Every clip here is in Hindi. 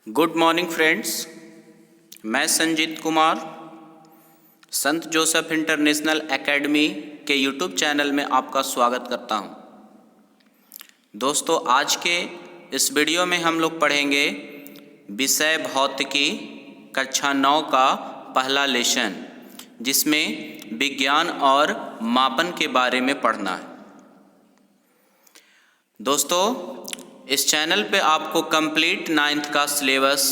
गुड मॉर्निंग फ्रेंड्स, मैं संजीत कुमार संत जोसेफ इंटरनेशनल एकेडमी के यूट्यूब चैनल में आपका स्वागत करता हूं। दोस्तों, आज के इस वीडियो में हम लोग पढ़ेंगे विषय भौतिकी कक्षा 9 का पहला लेसन, जिसमें विज्ञान और मापन के बारे में पढ़ना है। दोस्तों, इस चैनल पे आपको कंप्लीट 9th का सिलेबस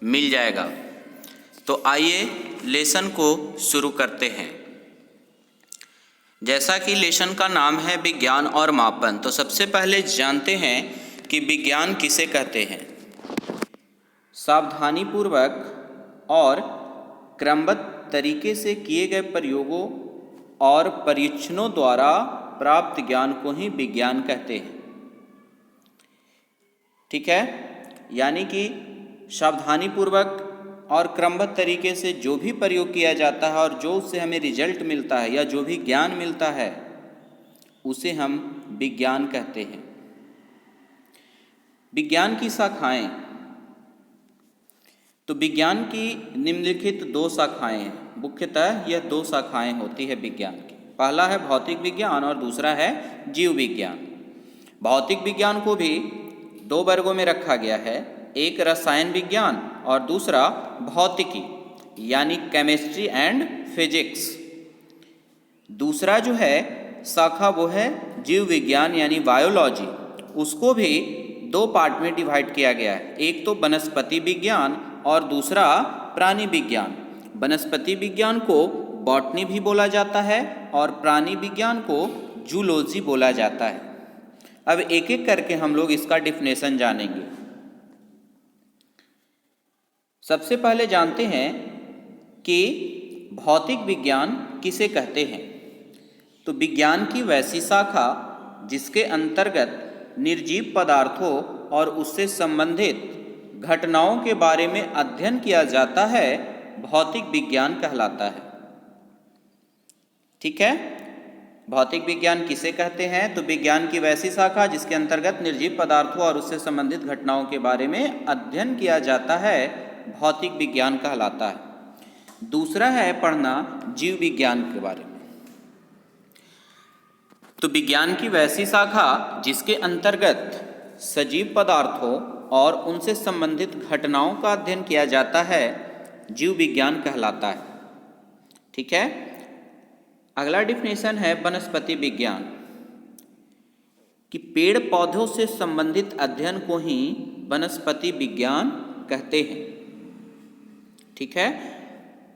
मिल जाएगा। तो आइए लेसन को शुरू करते हैं। जैसा कि लेसन का नाम है विज्ञान और मापन, तो सबसे पहले जानते हैं कि विज्ञान किसे कहते हैं। सावधानीपूर्वक और क्रमबद्ध तरीके से किए गए प्रयोगों और परीक्षणों द्वारा प्राप्त ज्ञान को ही विज्ञान कहते हैं। ठीक है, यानी कि सावधानीपूर्वक और क्रमबद्ध तरीके से जो भी प्रयोग किया जाता है और जो उससे हमें रिजल्ट मिलता है या जो भी ज्ञान मिलता है उसे हम विज्ञान कहते हैं। विज्ञान की शाखाएं, तो विज्ञान की निम्नलिखित 2 शाखाएं हैं। मुख्यतः यह 2 शाखाएं होती है विज्ञान की। पहला है भौतिक विज्ञान और दूसरा है जीव विज्ञान। भौतिक विज्ञान को भी 2 वर्गों में रखा गया है, एक रसायन विज्ञान और दूसरा भौतिकी यानी केमिस्ट्री एंड फिजिक्स। दूसरा जो है शाखा वो है जीव विज्ञान यानी बायोलॉजी। उसको भी 2 पार्ट में डिवाइड किया गया है, एक तो वनस्पति विज्ञान और दूसरा प्राणी विज्ञान। वनस्पति विज्ञान को बॉटनी भी बोला जाता है और प्राणी विज्ञान को जूलॉजी बोला जाता है। अब एक एक करके हम लोग इसका डिफिनेशन जानेंगे। सबसे पहले जानते हैं कि भौतिक विज्ञान किसे कहते हैं। तो विज्ञान की वैसी शाखा जिसके अंतर्गत निर्जीव पदार्थों और उससे संबंधित घटनाओं के बारे में अध्ययन किया जाता है, भौतिक विज्ञान कहलाता है। ठीक है, भौतिक विज्ञान किसे कहते हैं? तो विज्ञान की वैसी शाखा जिसके अंतर्गत निर्जीव पदार्थों और उससे संबंधित घटनाओं के बारे में अध्ययन किया जाता है, भौतिक विज्ञान कहलाता है। दूसरा है पढ़ना जीव विज्ञान के बारे में। तो विज्ञान की वैसी शाखा जिसके अंतर्गत सजीव पदार्थों और उनसे संबंधित घटनाओं का अध्ययन किया जाता है, जीव विज्ञान कहलाता है। ठीक है, अगला डिफिनेशन है वनस्पति विज्ञान, कि पेड़ पौधों से संबंधित अध्ययन को ही वनस्पति विज्ञान कहते हैं। ठीक है,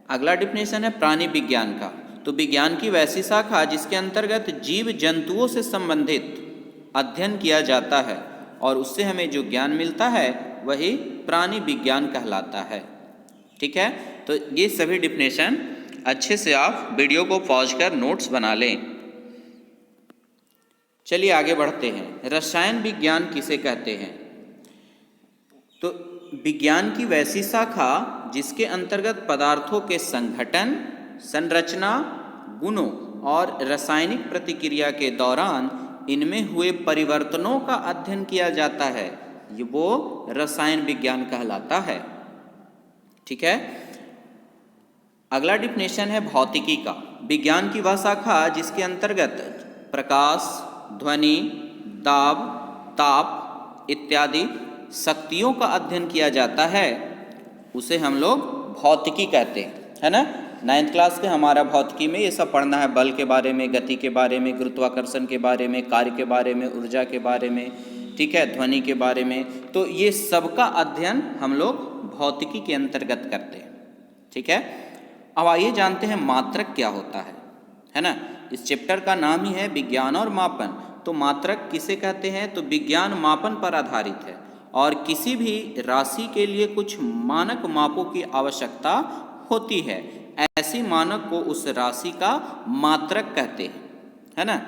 अगला डिफिनेशन है प्राणी विज्ञान का। तो विज्ञान की वैसी शाखा जिसके अंतर्गत जीव जंतुओं से संबंधित अध्ययन किया जाता है और उससे हमें जो ज्ञान मिलता है वही प्राणी विज्ञान कहलाता है। ठीक है, तो ये सभी डिफिनेशन अच्छे से आप वीडियो को पॉज कर नोट्स बना लें। चलिए आगे बढ़ते हैं। रसायन विज्ञान किसे कहते हैं? तो विज्ञान की वैसी शाखा जिसके अंतर्गत पदार्थों के संघटन, संरचना, गुणों और रासायनिक प्रतिक्रिया के दौरान इनमें हुए परिवर्तनों का अध्ययन किया जाता है, ये वो रसायन विज्ञान कहलाता है। ठीक है, अगला डिफिनेशन है भौतिकी का। विज्ञान की वह शाखा जिसके अंतर्गत प्रकाश, ध्वनि, दाब, ताप इत्यादि शक्तियों का अध्ययन किया जाता है, उसे हम लोग भौतिकी कहते हैं, है ना। 9th क्लास के हमारा भौतिकी में ये सब पढ़ना है, बल के बारे में, गति के बारे में, गुरुत्वाकर्षण के बारे में, कार्य के बारे में, ऊर्जा के बारे में, ठीक है, ध्वनि के बारे में। तो ये सबका अध्ययन हम लोग भौतिकी के अंतर्गत करते हैं। ठीक है, अब आइए जानते हैं मात्रक क्या होता है ना। इस चैप्टर का नाम ही है विज्ञान और मापन। तो मात्रक किसे कहते हैं? तो विज्ञान मापन पर आधारित है और किसी भी राशि के लिए कुछ मानक मापों की आवश्यकता होती है, ऐसी मानक को उस राशि का मात्रक कहते हैं, है ना।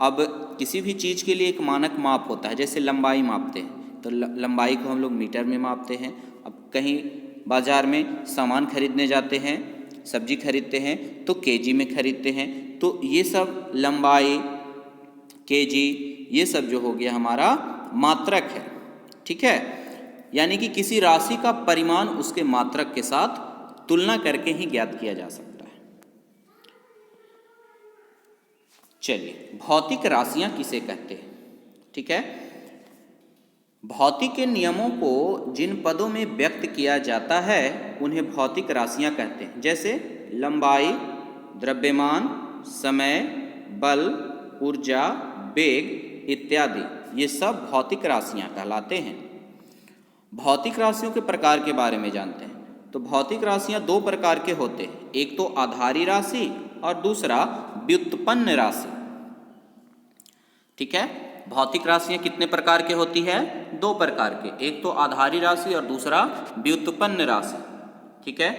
अब किसी भी चीज़ के लिए एक मानक माप होता है, जैसे लंबाई मापते हैं तो लंबाई को हम लोग मीटर में मापते हैं। अब कहीं बाजार में सामान खरीदने जाते हैं, सब्जी खरीदते हैं तो केजी में खरीदते हैं। तो ये सब लंबाई, केजी, ये सब जो हो गया हमारा मात्रक है। ठीक है, यानी कि किसी राशि का परिमाण उसके मात्रक के साथ तुलना करके ही ज्ञात किया जा सकता है। चलिए, भौतिक राशियां किसे कहते हैं? ठीक है, भौतिक के नियमों को जिन पदों में व्यक्त किया जाता है उन्हें भौतिक राशियां कहते हैं। जैसे लंबाई, द्रव्यमान, समय, बल, ऊर्जा, वेग इत्यादि, ये सब भौतिक राशियां कहलाते हैं। भौतिक राशियों के प्रकार के बारे में जानते हैं। तो भौतिक राशियां दो प्रकार के होते हैं, एक तो आधारी राशि और दूसरा व्युत्पन्न राशि। ठीक है, भौतिक राशियां कितने प्रकार के होती है? दो प्रकार के, एक तो आधारी राशि और दूसरा व्युत्पन्न राशि। ठीक है,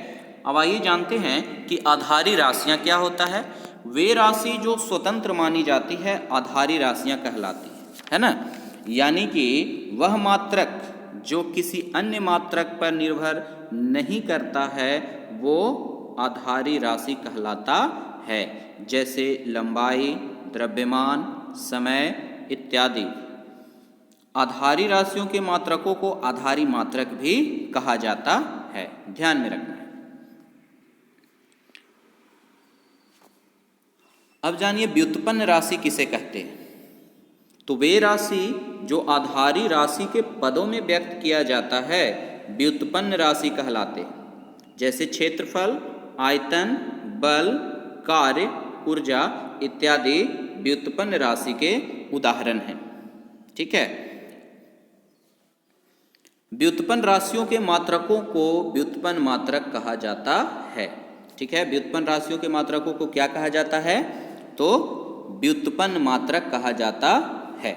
अब आइए जानते हैं कि आधारी राशियां क्या होता है। वे राशि जो स्वतंत्र मानी जाती है आधारी राशियां कहलाती है ना। यानी कि वह मात्रक जो किसी अन्य मात्रक पर निर्भर नहीं करता है वो आधारी राशि कहलाता है। जैसे लंबाई, द्रव्यमान, समय इत्यादि। आधारी राशियों के मात्रकों को आधारी मात्रक भी कहा जाता है, ध्यान में रखना है। अब जानिए व्युत्पन्न राशि किसे कहते हैं। तो वे राशि जो आधारी राशि के पदों में व्यक्त किया जाता है व्युत्पन्न राशि कहलाते हैं। जैसे क्षेत्रफल, आयतन, बल, कार्य, ऊर्जा इत्यादि व्युत्पन्न राशि के उदाहरण हैं। ठीक है, व्युत्पन्न राशियों के मात्रकों को व्युत्पन्न मात्रक कहा जाता है। ठीक है, व्युत्पन्न राशियों के मात्रकों को क्या कहा जाता है? तो व्युत्पन्न मात्रक कहा जाता है।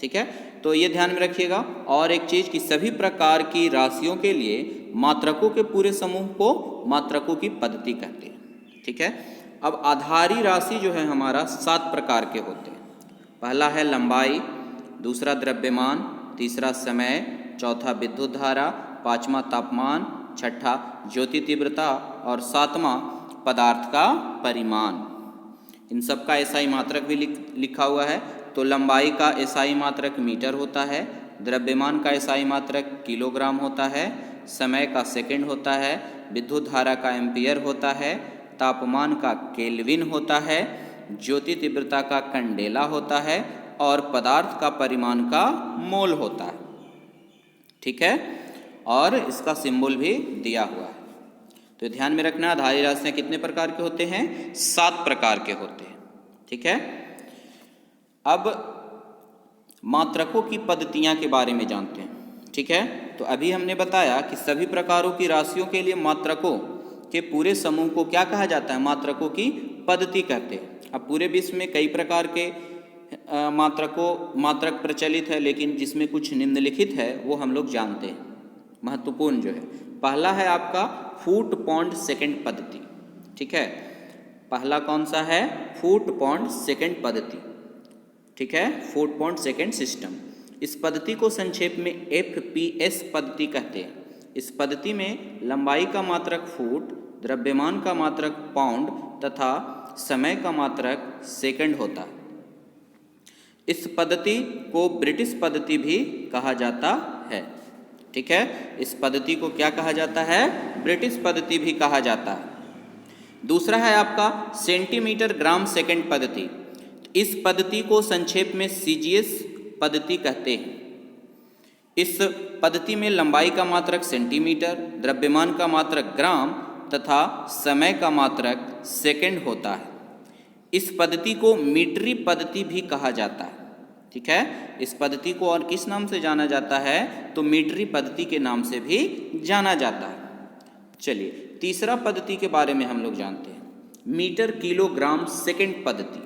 ठीक है, तो ये ध्यान में रखिएगा। और एक चीज कि सभी प्रकार की राशियों के लिए मात्रकों के पूरे समूह को मात्रकों की पद्धति कहते हैं। ठीक है, अब आधारी राशि जो है हमारा 7 प्रकार के होते हैं। पहला है लंबाई, दूसरा द्रव्यमान, तीसरा समय, चौथा विद्युत धारा, पांचवा तापमान, छठा ज्योति तीव्रता और सातवां पदार्थ का परिमाण। इन सब का एसआई मात्रक भी लिखा हुआ है। तो लंबाई का एसआई मात्रक मीटर होता है, द्रव्यमान का एसआई मात्रक किलोग्राम होता है, समय का सेकंड होता है, विद्युत धारा का एम्पियर होता है, तापमान का केल्विन होता है, ज्योति तीव्रता का कंडेला होता है और पदार्थ का परिमाण का मोल होता है। ठीक है, और इसका सिंबल भी दिया हुआ है। तो ध्यान में रखना, आधारी राशियां कितने प्रकार के होते हैं? 7 प्रकार के होते हैं। ठीक है, अब मात्रकों की पद्धतियां के बारे में जानते हैं। ठीक है, तो अभी हमने बताया कि सभी प्रकारों की राशियों के लिए मात्रकों के पूरे समूह को क्या कहा जाता है? मात्रकों की पद्धति कहते हैं। अब पूरे विश्व में कई प्रकार के मात्रक प्रचलित है, लेकिन जिसमें कुछ निम्नलिखित है वो हम लोग जानते हैं, महत्वपूर्ण जो है। पहला है आपका फुट पाउंड सेकंड पद्धति। ठीक है, पहला कौन सा है? फुट पाउंड सेकंड पद्धति। ठीक है, फुट पाउंड सेकंड सिस्टम। इस पद्धति को संक्षेप में FPS पद्धति कहते हैं। इस पद्धति में लंबाई का मात्रक फुट, द्रव्यमान का मात्रक पाउंड तथा समय का मात्रक सेकंड होता है। इस पद्धति को ब्रिटिश पद्धति भी कहा जाता है। ठीक है, इस पद्धति को क्या कहा जाता है? ब्रिटिश पद्धति भी कहा जाता है। दूसरा है आपका सेंटीमीटर ग्राम सेकंड पद्धति। इस पद्धति को संक्षेप में CGS पद्धति कहते हैं। इस पद्धति में लंबाई का मात्रक सेंटीमीटर, द्रव्यमान का मात्रक ग्राम तथा समय का मात्रक सेकंड होता है। इस पद्धति को मीटरी पद्धति भी कहा जाता है। ठीक है, इस पद्धति को और किस नाम से जाना जाता है? तो मीटरी पद्धति के नाम से भी जाना जाता है। चलिए, तीसरा पद्धति के बारे में हम लोग जानते हैं, मीटर किलोग्राम सेकंड पद्धति।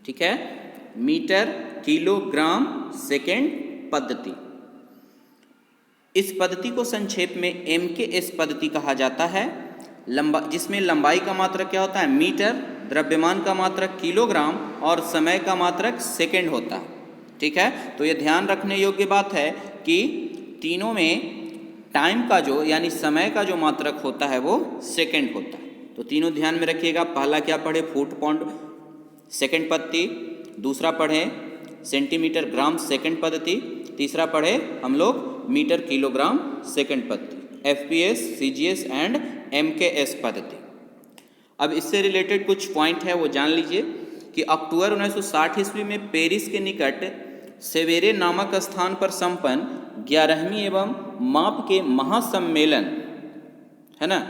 ठीक है, मीटर किलोग्राम सेकंड पद्धति। इस पद्धति को संक्षेप में MKS पद्धति कहा जाता है। जिसमें लंबाई का मात्रक क्या होता है? मीटर, द्रव्यमान का मात्रक किलोग्राम और समय का मात्रक सेकंड होता है। ठीक है, तो ये ध्यान रखने योग्य बात है कि तीनों में टाइम का जो यानी समय का जो मात्रक होता है वो सेकंड होता है। तो तीनों ध्यान में रखिएगा। पहला क्या पढ़े? फुट पाउंड सेकंड पद्धति, दूसरा पढ़े सेंटीमीटर ग्राम सेकंड पद्धति, तीसरा पढ़े हम लोग मीटर किलोग्राम सेकंड पद्धति, FPS, CGS एंड MKS पद्धति। अब इससे रिलेटेड कुछ पॉइंट है वो जान लीजिए कि अक्टूबर 1960 ईस्वी में पेरिस के निकट सेवेरे नामक स्थान पर संपन्न 11वीं एवं माप के महासम्मेलन है ना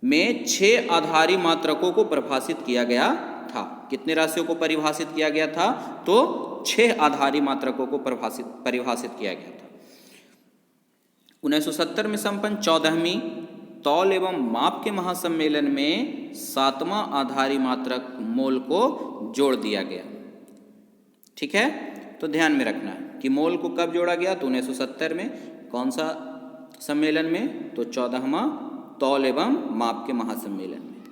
में 6 आधारी मात्रकों को परिभाषित किया गया था। कितने राशियों को परिभाषित किया गया था? तो 6 आधारी मात्रकों को परिभाषित किया गया था। 1970 में संपन्न 14वीं तौल एवं माप के महासम्मेलन में 7वां आधारी मात्रक मोल को जोड़ दिया गया। ठीक है, तो ध्यान में रखना है कि मोल को कब जोड़ा गया? तो 1970 में। कौन सा सम्मेलन में? तो 14वां तौल एवं माप के महासम्मेलन में।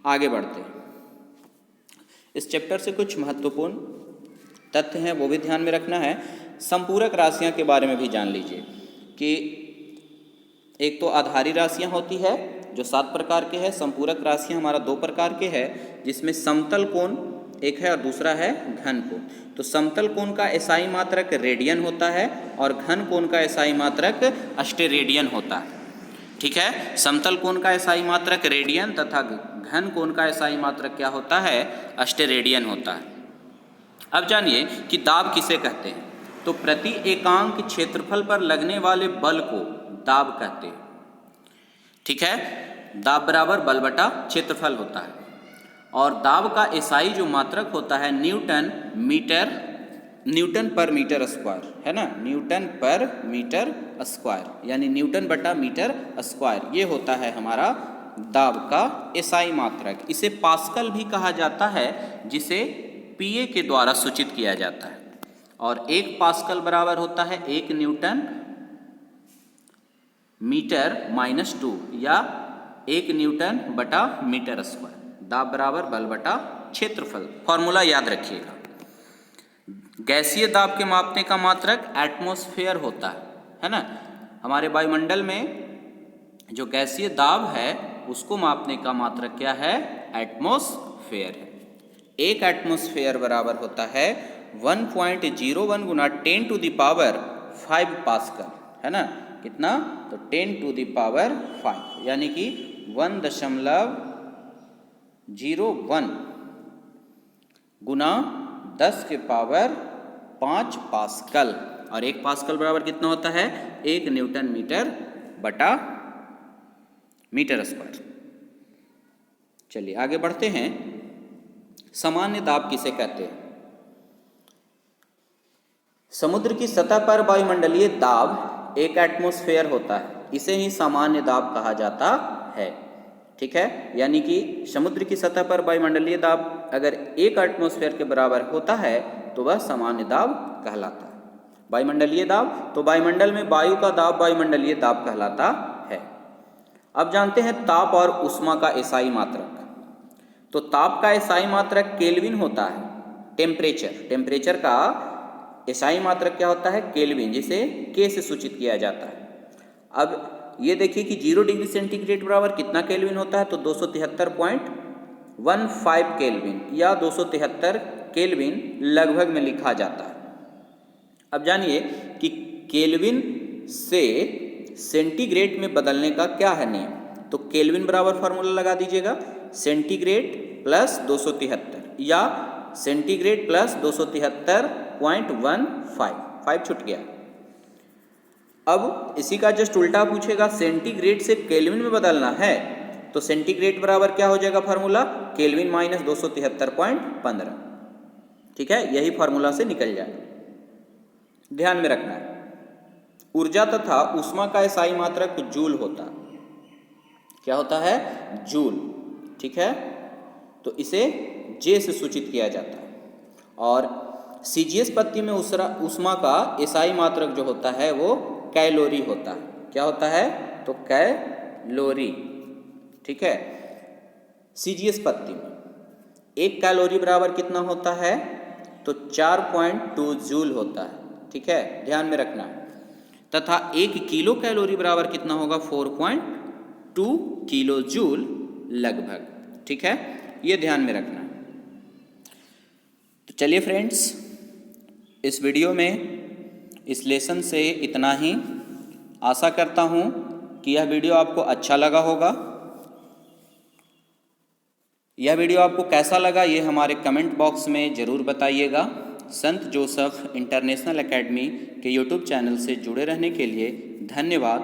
आगे बढ़ते हैं। इस चैप्टर से कुछ महत्वपूर्ण तथ्य हैं वो भी ध्यान में रखना है। संपूरक राशियां के बारे में भी जान लीजिए कि एक तो आधारी राशियां होती है जो 7 प्रकार के हैं। संपूरक राशियां हमारा 2 प्रकार के हैं, जिसमें समतल कोण एक है और दूसरा है घन कोण। तो समतल कोण का एसआई मात्रक रेडियन होता है और घन कोण का एसआई मात्रक अस्टेरेडियन होता है। ठीक है, समतल कोण का एसआई मात्रक रेडियन तथा घन कोण का एसआई मात्रक क्या होता है? अस्टेरेडियन होता है। अब जानिए कि दाब किसे कहते हैं। तो प्रति एकांक क्षेत्रफल पर लगने वाले बल को दाब कहते हैं। ठीक है, दाब बराबर बल बटा क्षेत्रफल होता है और दाब का एसआई जो मात्रक होता है न्यूटन पर मीटर स्क्वायर है ना, न्यूटन पर मीटर स्क्वायर यानी न्यूटन बटा मीटर स्क्वायर, ये होता है हमारा दाब का एसआई मात्रक। इसे पास्कल भी कहा जाता है, जिसे पीए के द्वारा सूचित किया जाता है। और 1 पास्कल बराबर होता है 1 न्यूटन मीटर -2 या 1 न्यूटन बटा मीटर स्क्वायर। दाब बराबर बल बटा क्षेत्रफल। फॉर्मूला याद रखिएगा। गैसीय दाब के मापने का मात्रक एटमॉस्फेयर होता है ना। हमारे वायुमंडल में जो गैसीय दाब है उसको मापने का मात्रक क्या है? एटमॉस्फेयर है। 1 एटमॉस्फेयर बराबर होता है 1.01 गुना 10⁵ पास्कल है ना। कितना? तो 10⁵ यानी कि 1.01 गुना 10⁵ पास्कल। और 1 पास्कल बराबर कितना होता है? 1 न्यूटन मीटर बटा मीटर स्क्वायर। चलिए आगे बढ़ते हैं। सामान्य दाब किसे कहते हैं? समुद्र की सतह पर वायुमंडलीय दाब 1 एटमॉस्फेयर होता है, इसे ही सामान्य दाब कहा जाता है। ठीक है, यानी कि समुद्र की सतह पर वायुमंडलीय दाब अगर 1 एटमॉस्फेयर के बराबर होता है तो वह सामान्य दाब कहलाता है। वायुमंडलीय दाब, तो वायुमंडल में वायु का दाब वायुमंडलीय दाब कहलाता है। अब जानते हैं ताप और ऊष्मा का एसआई मात्रक। तो ताप का एसआई मात्रक केल्विन होता है। टेम्परेचर का एसआई मात्रक क्या होता है? केल्विन, जिसे के से सूचित किया जाता है। अब ये देखिए कि 0 डिग्री सेंटीग्रेड बराबर कितना केल्विन होता है? तो 273.15 केल्विन या 273 केल्विन लगभग में लिखा जाता है। अब जानिए कि केल्विन से सेंटीग्रेड में बदलने का क्या है नियम। तो केल्विन बराबर फार्मूला लगा दीजिएगा, सेंटीग्रेड प्लस 273 या सेंटीग्रेड प्लस 273.15, 5 छूट गया। अब इसी का जस्ट उल्टा पूछेगा, सेंटीग्रेड से केल्विन में बदलना है तो सेंटीग्रेड बराबर क्या हो जाएगा फार्मूला? Kelvin minus 273.15। ठीक है, यही फार्मूला से निकल जाएगा। ध्यान में रखना है। ऊर्जा तथा ऊष्मा का एसआई मात्रक जूल होता है। क्या होता है? जूल। ठीक है, तो इसे जे से सूचित किया जाता है। और सीजीएस पद्धति में ऊष्मा का एसआई मात्रक जो होता है वो कैलोरी होता है। क्या होता है? तो कैलोरी। ठीक है, सीजीएस पद्धति में 1 कैलोरी बराबर कितना होता है? तो 4.2 जूल होता है। ठीक है, ध्यान में रखना है। तथा 1 किलो कैलोरी बराबर कितना होगा? 4.2 किलो जूल लगभग। ठीक है, ये ध्यान में रखना है। तो चलिए फ्रेंड्स, इस वीडियो में इस लेसन से इतना ही। आशा करता हूँ कि यह वीडियो आपको अच्छा लगा होगा। यह वीडियो आपको कैसा लगा ये हमारे कमेंट बॉक्स में ज़रूर बताइएगा। संत जोसेफ इंटरनेशनल एकेडमी के यूट्यूब चैनल से जुड़े रहने के लिए धन्यवाद।